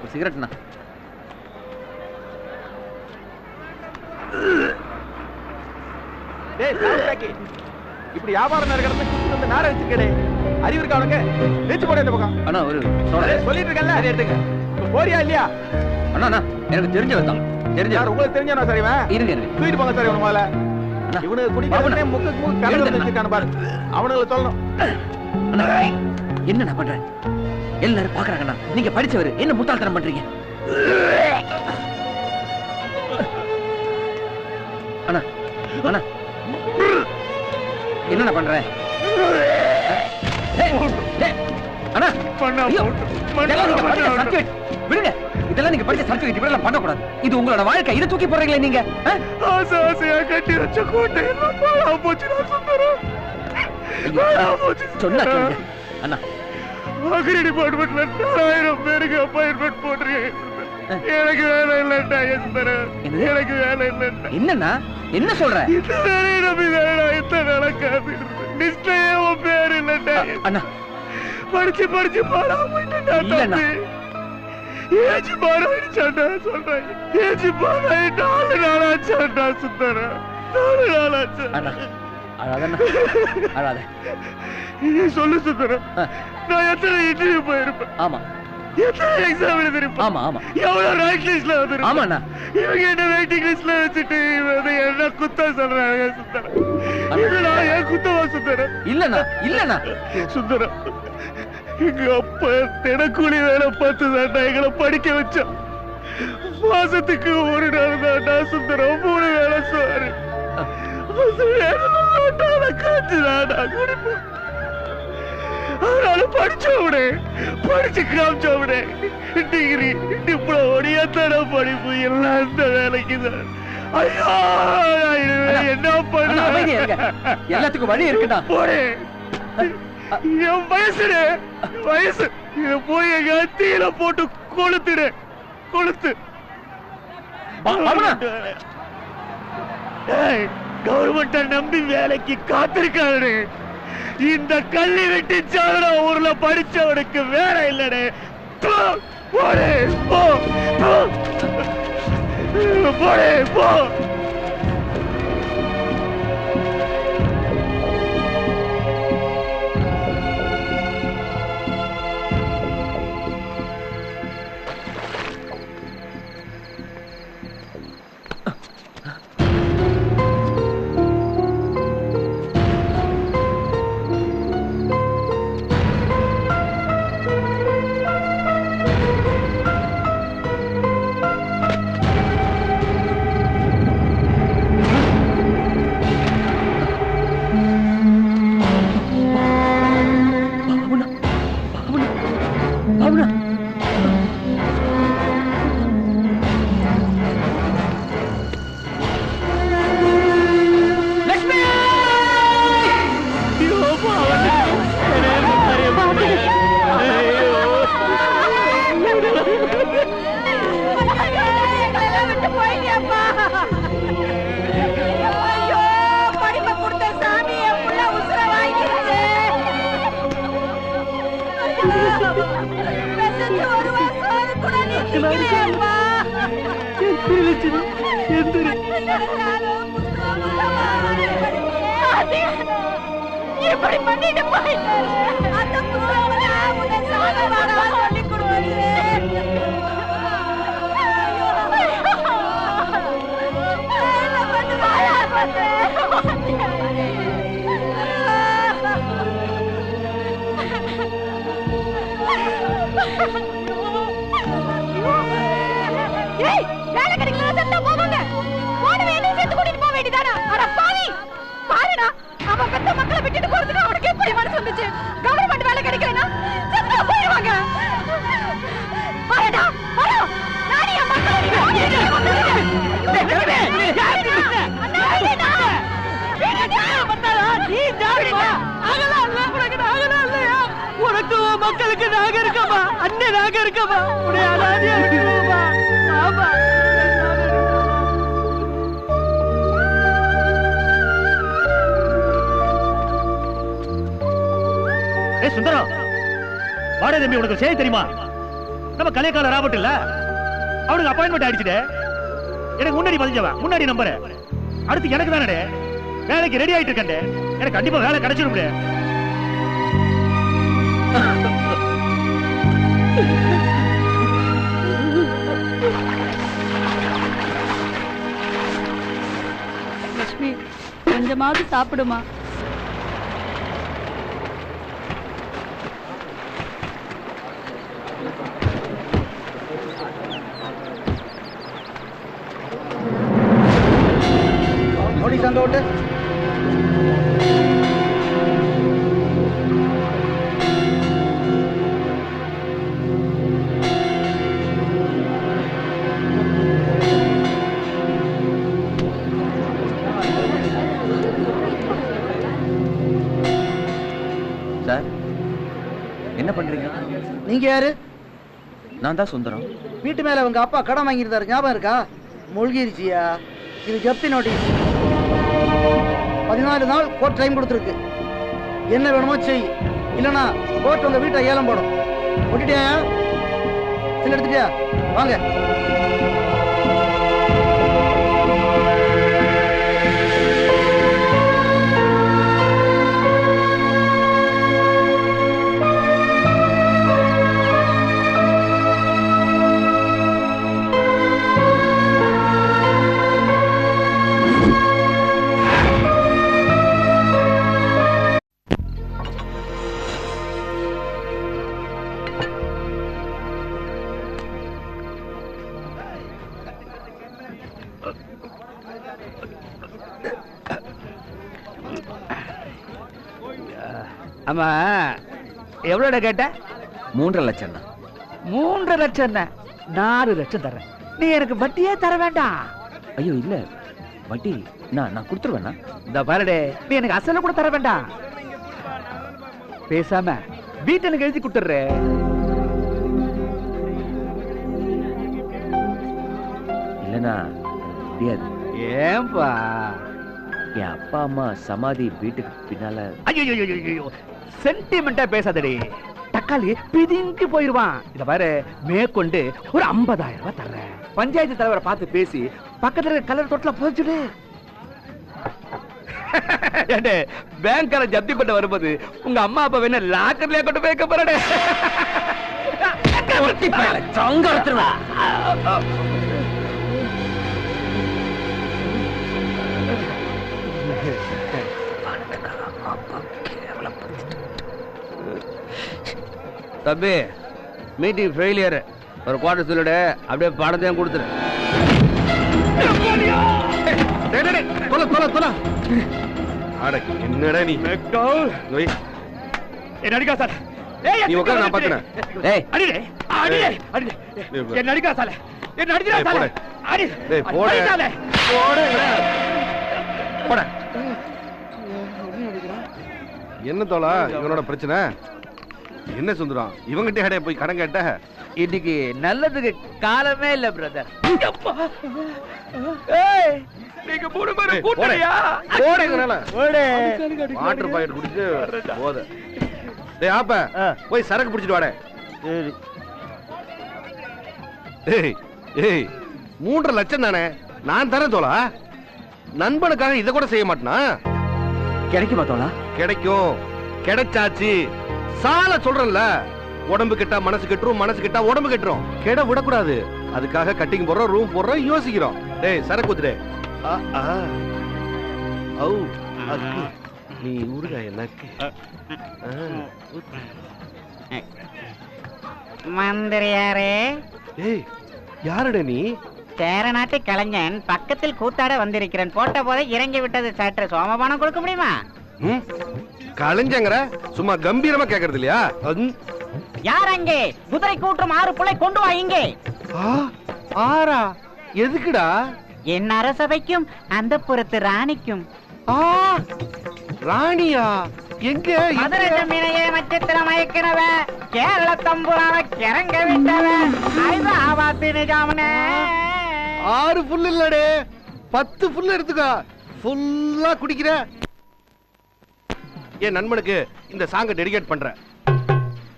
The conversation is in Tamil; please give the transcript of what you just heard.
ஒரு சிகரெட்ண்ணா. இப்படி வியாபாரம் நடக்கிறது வந்து நார வச்சுக்கடே. அறிவு இருக்கா உனக்கு? வெச்சு போட இந்த பக்கம். அண்ணா ஒரு சொல்லிட்டு இருக்கல, அதை எடுத்துக்க. போறியா இல்லையா? அண்ணா எனக்கு தெரிஞ்சவன் தான். தெரிஞ்ச உங்களுக்கு தெரிஞ்சவனா சரிவா? இருங்க இருங்க. தூக்கிட்டு போங்க சார். இவனு முதல்ல இவனுக்கு குடிக்கிறவனே முக்கு கலந்து வச்சிருக்கானு பாரு. அவனுங்களை சொல்லணும். அண்ணா என்ன நான் பண்றேன்? எல்லாரும் பாக்குறாங்கண்ணா. நீங்க படிச்சவரு என்ன முட்டாள்தனம் பண்றீங்க? அண்ணா அண்ணா என்ன பண்றேன்? அண்ணா விடுங்க. இதெல்லாம் நீங்க படிச்ச சர்டிபிகேட் இப்படி பண்ணக்கூடாது. இது உங்களோட வாழ்க்கை. இதை தூக்கி போடுறீங்களே நீங்க. ஆசை ஆசையா கட்டி வச்ச கோட்டை எல்லாம் பாழா போச்சு. நான் சொன்னா கேளுங்க அண்ணா. அக்ரி டிபார்ட்மெண்ட்ல 4000 பேருக்கு அப்பாயின்மெண்ட் போட்டுருக்கேன். எனக்கு வேலை இல்லைண்டா. எனக்கு வேலை இல்லைண்டா. என்னன்னா என்ன சொல்ற? இந்த வேலையை நம்பி வேலை இந்த நடக்காது. லிஸ்ட்லயே உன் பேர் இல்லைண்டா. அண்ணா படிச்சு படிச்சு பாடா போயிட்டா. ஏஜ் பாராயிடுச்சாண்டா சொல்றேன். ஏஜ் பாராயி 4 நாளாச்சாண்டா சுத்தரா. 4 நாளாச்சா. அழாத. நீ சொல்லு சுத்தரா. நான் எத்தனை இன்டர்வியூ போயிருப்பேன்? ஆமா. எத்தனை எக்ஸாம் எழுதிருப்பேன்? ஆமா ஆமா. எவ்வளவு ரைட் லிஸ்ட்ல வந்துருப்பேன்? ஆமாண்ணா. இவங்க என்ன வெயிட்டிங் லிஸ்ட்ல வச்சுட்டு என்ன குத்தா சொல்றாங்க சுத்தரா. இது நான் ஏன் குத்தவா சுத்தரா? இல்லண்ணா இல்லண்ணா. சுந்தரா எங்க அப்பா தினக்கூலி வேலை பார்த்து தாண்டா எங்களை படிக்க வச்சோம். மாசத்துக்கு ஒரு நாள் தாண்டா சுந்தரம் 3 வேலை சோறு. காய்ச்சி தாண்டா குடிப்போம். அதனால படிச்சவனே படிச்சு காமிச்சவனே டிகிரி டிப்ளமோ எத்தனை படிப்பு எல்லாம் இந்த வேலைக்கு தான். ஐயா என்ன பண்ண? எல்லாத்துக்கும் வழி இருக்குடா. போடே என் வயசு இத போய் எங்க தீயில போட்டு கொளுத்துடு. கொளுத்து. கவர்மெண்ட நம்பி வேலைக்கு காத்திருக்காரு. இந்த கல்வி வெட்டி சாதன ஊர்ல படிச்சவனுக்கு வேலை இல்லடே. போடே போ போடே போ. இப்படி பண்ணிட்டு போயிட்டாரு. அந்த புத்தகத்தை உன்னை சாக வேணாம் சொல்லி கொடுத்தது. என்ன பண்ணுவாயா? ஏய், வேலை கிடைக்கல சத்தா போவாங்க. போன வேலையை சேர்த்து கூட்டிட்டு போக வேண்டியதானா? அட பாவி, பாருடா, அவன் பெத்த மக்களை விட்டுட்டு போறதுக்கு அவனுக்கு எப்படி மனசு வந்துச்சு? கவர்மெண்ட் வேலை கிடைக்கலனா சத்தா போயிடுவாங்க. பாருடா, பாரு, நானே என் மக்களை மக்களுக்கு நாக இருக்கமா, அண்ணே நாக இருக்கமா, உடைய அனாதியா இருக்கமா. ஆமா. சுந்தரம், வாடகை தம்பி உனக்கு செய்ய தெரியுமா? நம்ம கலைக்கால ராபர்ட் இல்ல, அவனுக்கு அப்பாயின்மெண்ட் ஆயிடுச்சுடே. எனக்கு முன்னாடி பதிஞ்சவன், முன்னாடி நம்பர். அடுத்து எனக்கு தானே வேலைக்கு ரெடி ஆயிட்டு இருக்கேன். எனக்கு கண்டிப்பா வேலை கிடைச்சிடும். லட்சுமி, கொஞ்சமாவது சாப்பிடுமா. நோட்டீஸ் அங்க விட்டு. சார், என்ன பண்றீங்க? நீங்க யாரு? நான் தான் சுந்தரம். வீட்டு மேல உங்க அப்பா கடன் வாங்கியிருந்தாரு, ஞாபகம் இருக்கா? மூழ்கிருச்சியா? இது ஜப்தி நோட்டீஸ். 14 நாள் கோர்ட் டைம் கொடுத்துருக்கு. என்ன வேணுமோ செய், இல்லனா கோர்ட் உங்க வீட்டை ஏலம் போடும். ஒட்டிட்டியா? சில எடுத்துட்டியா? வாங்க. ஆமா, எவ்வளோட கேட்ட? 3.5 லட்சம் தான். 3 லட்சம் தான். 4 லட்சம் தரேன். நீ எனக்கு வட்டியே தர வேண்டாம். ஐயோ இல்ல, வட்டி நான் கொடுத்துருவேண்ணா. இந்த பாருடே, நீ எனக்கு அசல கூட தர வேண்டாம். பேசாம வீட்டை எனக்கு எழுதி கொடுத்துட்ற. இல்லைண்ணா முடியாது. ஏன்பா? என் அப்பா அம்மா சமாதி வீட்டுக்கு பின்னால. ஐயோ, சென்டிமெண்டா பேசாதடி. தக்காளி பிதிங்கி போயிருவான். இத பாரு, மேற்கொண்டு ஒரு 50,000 ரூபாய் தர்றேன். பஞ்சாயத்து தலைவரை பார்த்து பேசி பக்கத்துல இருக்க கலர் தொட்டில புதைச்சுடு. பேங்கார ஜப்தி பண்ண வரும்போது உங்க அம்மா அப்பா வேணா லாக்கர்லயே கொண்டு போய் வைக்க போறே. தம்பி, மீட்டிங் ஃபெயிலியர். ஒரு குவார்டர் சொல்லிடு, அப்படியே பணத்தையும் கொடுத்துரு. என்னடா நீ என்ன அடிக்கா சார்? நீ உட்கார, நான் பாத்துறேன். ஏய் அடிடே அடிடே அடிடே, என்ன அடிக்கா சார்? என்ன அடிடா சார்? அடி டேய், போடா போடா போடா. என்ன தோழா இவனோட பிரச்சனை? என்ன சுந்தரம், இவங்கிட்ட ஹடைய போய் கடன் கேட்ட? இன்னைக்கு நல்லதுக்கு காலமே இல்ல பிரதர். நீங்க 3 பேரும் கூட்டறியா? போடங்கனால வாட்டர் பாக்கெட் குடிச்சு போத. டேய் ஆப்ப, போய் சரக்கு பிடிச்சிட்டு வாடே. ஏய் ஏய், 3.5 லட்சம் தானே, நான் தரேன் தோழா. நண்பனுக்காக இதை கூட செய்ய மாட்டேனா? கிடைக்குமா தோழா? கிடைக்கும், கிடைச்சாச்சு. சால சொல்றேன்ல, உடம்பு கிட்டா மனசு கெட்டுரும், மனசு கிட்டா உடம்பு கெட்டுரும். கெட விடக்கூடாது. அதுக்காக கட்டிங் போடுறோம், ரூம் போடுறோம், யோசிக்கிறோம். டேய் சரக்கு ஊத்துடே. நீ ஊருகா எனக்கு மந்திரியாரே. ஏய் யாருடா நீ? சேரநாட்டு கலைஞன் பக்கத்தில் கூத்தாட வந்திருக்கிறேன். போட்ட போதை இறங்கி விட்டது. சற்று சோமபானம் கொடுக்க முடியுமா? கலைஞங்கிற சும்மா கம்பீரமா கேக்குறது இல்லையா? யார் அங்கே? குதிரை கூட்டும் 6 புள்ளை கொண்டு வா இங்கே. 6? எதுக்குடா? என் அரசவைக்கும் அந்த புறத்து ராணிக்கும். ராணியா? எங்க? மதுரை மீனையே நட்சத்திர மயக்கினவ, கேரள தம்புரான கிறங்க விட்டவ, ஹைதராபாத் நிஜாமனே. 6 புல் இல்லடே, 10 புல் எடுத்துக்கோ. ஃபுல்லா குடிக்கிற. என் நண்பனுக்கு இந்த சாங்கை டெடிகேட் பண்றேன்.